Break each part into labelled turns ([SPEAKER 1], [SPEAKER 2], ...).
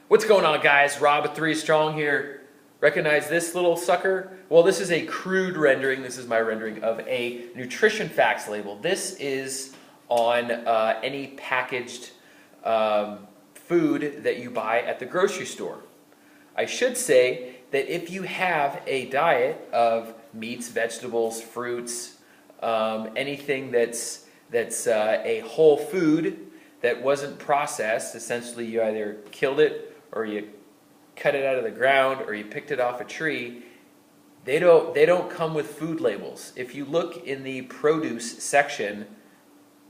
[SPEAKER 1] What's going on, guys? Rob with 3STRONG here. Recognize this little sucker? Well, this is a crude rendering. This is my rendering of a nutrition facts label. This is on any packaged food that you buy at the grocery store. I should say that if you have a diet of meats, vegetables, fruits, anything that's a whole food that wasn't processed, essentially you either killed it or you cut it out of the ground or you picked it off a tree, they don't come with food labels. If you look in the produce section,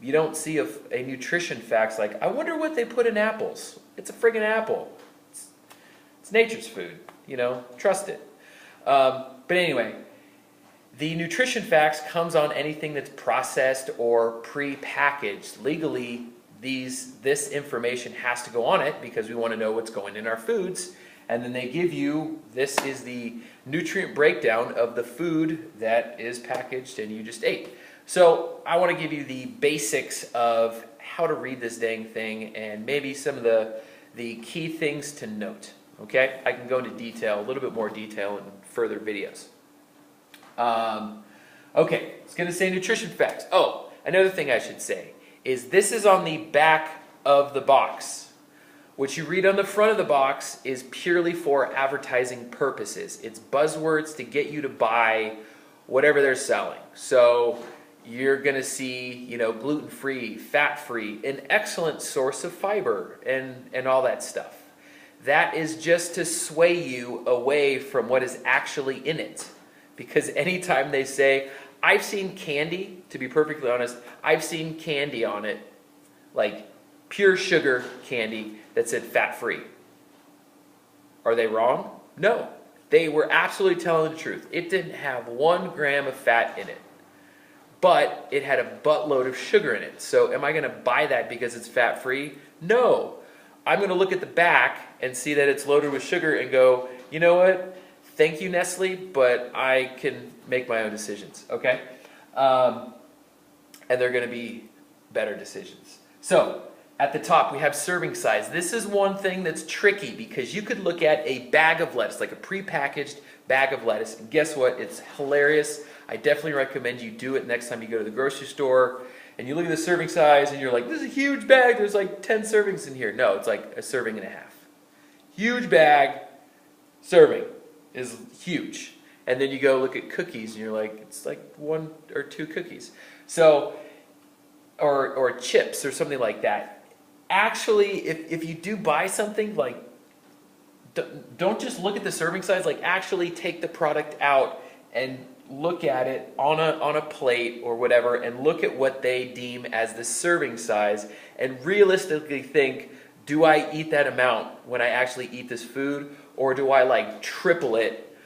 [SPEAKER 1] you don't see a nutrition facts like, I wonder what they put in apples. It's a friggin' apple. It's nature's food, you know, trust it. But anyway, the nutrition facts comes on anything that's processed or pre-packaged. Legally, this information has to go on it because we want to know what's going in our foods. And then they give you, this is the nutrient breakdown of the food that is packaged and you just ate. So I want to give you the basics of how to read this dang thing and maybe some of the key things to note. Okay, I can go into detail, a little bit more detail in further videos. Okay, it's going to say nutrition facts. Oh, another thing I should say is this is on the back of the box. What you read on the front of the box is purely for advertising purposes. It's buzzwords to get you to buy whatever they're selling. So you're going to see, you know, gluten-free, fat-free, an excellent source of fiber and all that stuff. That is just to sway you away from what is actually in it. Because anytime they say, I've seen candy, to be perfectly honest, I've seen candy on it, like pure sugar candy that said fat-free. Are they wrong? No. They were absolutely telling the truth. It didn't have 1 gram of fat in it, but it had a buttload of sugar in it. So am I going to buy that because it's fat-free? No. I'm going to look at the back and see that it's loaded with sugar and go, you know what? Thank you, Nestle, but I can make my own decisions, okay? And they're going to be better decisions. So, at the top, we have serving size. This is one thing that's tricky because you could look at a bag of lettuce, like a prepackaged bag of lettuce, and guess what? It's hilarious. I definitely recommend you do it next time you go to the grocery store, and you look at the serving size, and you're like, this is a huge bag. There's like 10 servings in here. No, it's like a serving and a half. Huge bag, serving is huge. And then you go look at cookies and you're like, it's like 1 or 2 cookies. So, or chips or something like that. Actually, if you do buy something, like, don't just look at the serving size, like actually take the product out and look at it on a plate or whatever and look at what they deem as the serving size and realistically think, do I eat that amount when I actually eat this food? Or do I like triple it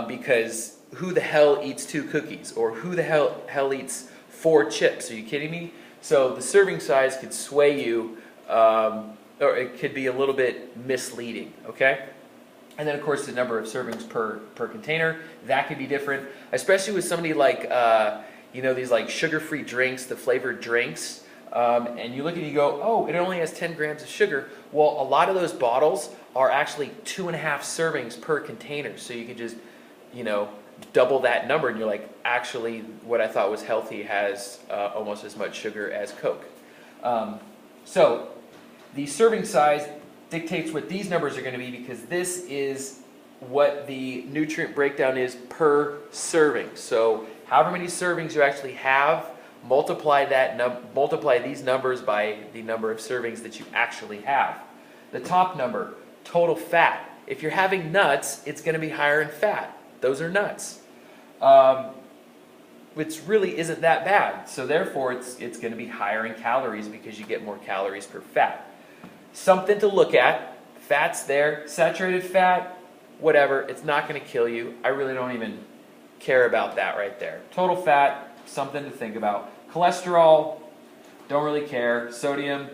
[SPEAKER 1] because who the hell eats 2 cookies? Or who the hell eats 4 chips? Are you kidding me? So the serving size could sway you, or it could be a little bit misleading, okay? And then of course the number of servings per container, that could be different, especially with somebody like, you know, these like sugar-free drinks, the flavored drinks, and you look and you go, oh, it only has 10 grams of sugar. Well, a lot of those bottles are actually 2.5 servings per container. So you can just, you know, double that number and you're like, actually what I thought was healthy has almost as much sugar as Coke. So the serving size dictates what these numbers are going to be because this is what the nutrient breakdown is per serving. So however many servings you actually have, multiply these numbers by the number of servings that you actually have. The top number, total fat. If you're having nuts, it's going to be higher in fat. Those are nuts. Which really isn't that bad. So therefore, it's going to be higher in calories because you get more calories per fat. Something to look at. Fat's there. Saturated fat, whatever. It's not going to kill you. I really don't even care about that right there. Total fat, something to think about. Cholesterol, don't really care. Sodium,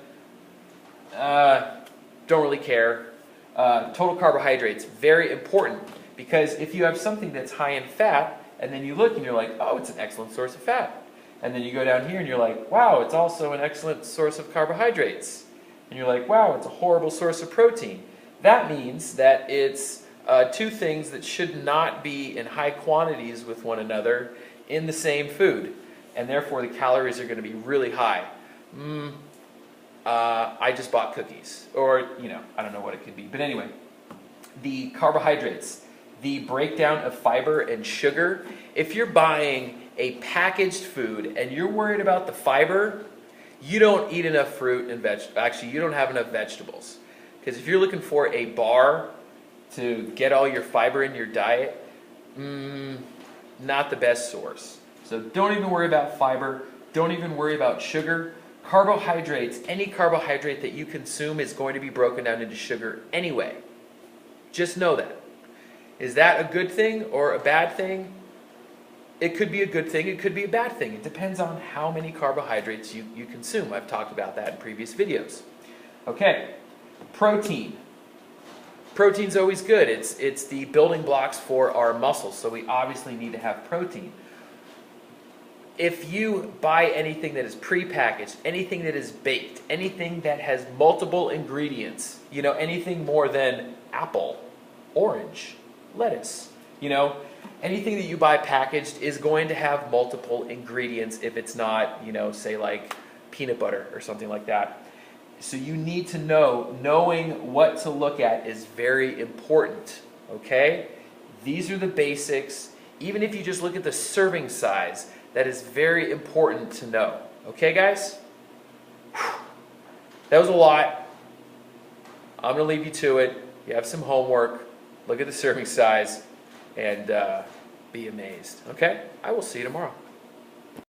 [SPEAKER 1] don't really care. Total carbohydrates, very important because if you have something that's high in fat and then you look and you're like, oh, it's an excellent source of fat. And then you go down here and you're like, wow, it's also an excellent source of carbohydrates. And you're like, wow, it's a horrible source of protein. That means that it's two things that should not be in high quantities with one another in the same food, and therefore the calories are going to be really high. I just bought cookies, or I don't know what it could be, but anyway, the carbohydrates, the breakdown of fiber and sugar. If you're buying a packaged food and you're worried about the fiber, you don't eat enough fruit and vegetables. Actually, you don't have enough vegetables. Because if you're looking for a bar to get all your fiber in your diet, not the best source. So don't even worry about fiber. Don't even worry about sugar. Carbohydrates, any carbohydrate that you consume is going to be broken down into sugar anyway. Just know that. Is that a good thing or a bad thing? It could be a good thing, it could be a bad thing. It depends on how many carbohydrates you consume. I've talked about that in previous videos. Okay, protein. Protein's always good. It's the building blocks for our muscles, so we obviously need to have protein. If you buy anything that is prepackaged, anything that is baked, anything that has multiple ingredients, anything more than apple, orange, lettuce, anything that you buy packaged is going to have multiple ingredients if it's not, say like peanut butter or something like that. So you need to know, knowing what to look at is very important, okay? These are the basics. Even if you just look at the serving size, that is very important to know. Okay, guys? That was a lot. I'm going to leave you to it. You have some homework. Look at the serving size and be amazed. Okay? I will see you tomorrow.